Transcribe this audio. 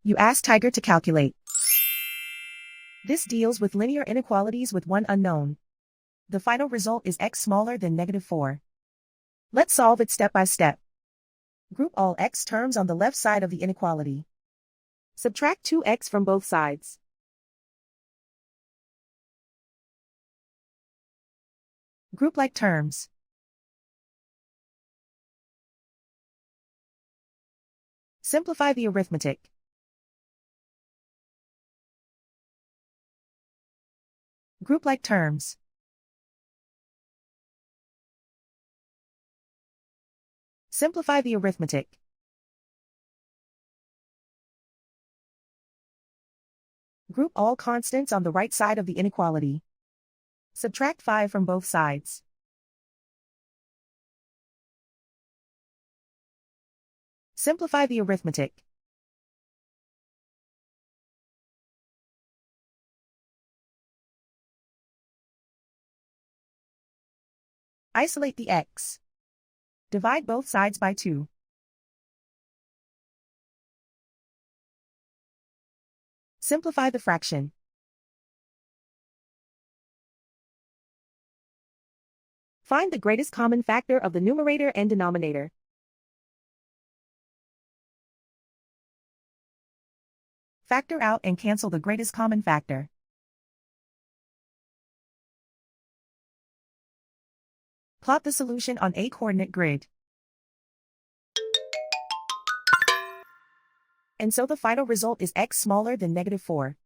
You ask Tiger to calculate. This deals with linear inequalities with one unknown. The final result is x smaller than -4. Let's solve it step by step. Group all x terms on the left side of the inequality. Subtract 2x from both sides. Group like terms. Simplify the arithmetic. Group like terms. Simplify the arithmetic. Group all constants on the right side of the inequality. Subtract 5 from both sides. Simplify the arithmetic. Isolate the x. Divide both sides by 2. Simplify the fraction. Find the greatest common factor of the numerator and denominator. Factor out and cancel the greatest common factor. Plot the solution on a coordinate grid. And so the final result is x smaller than -4.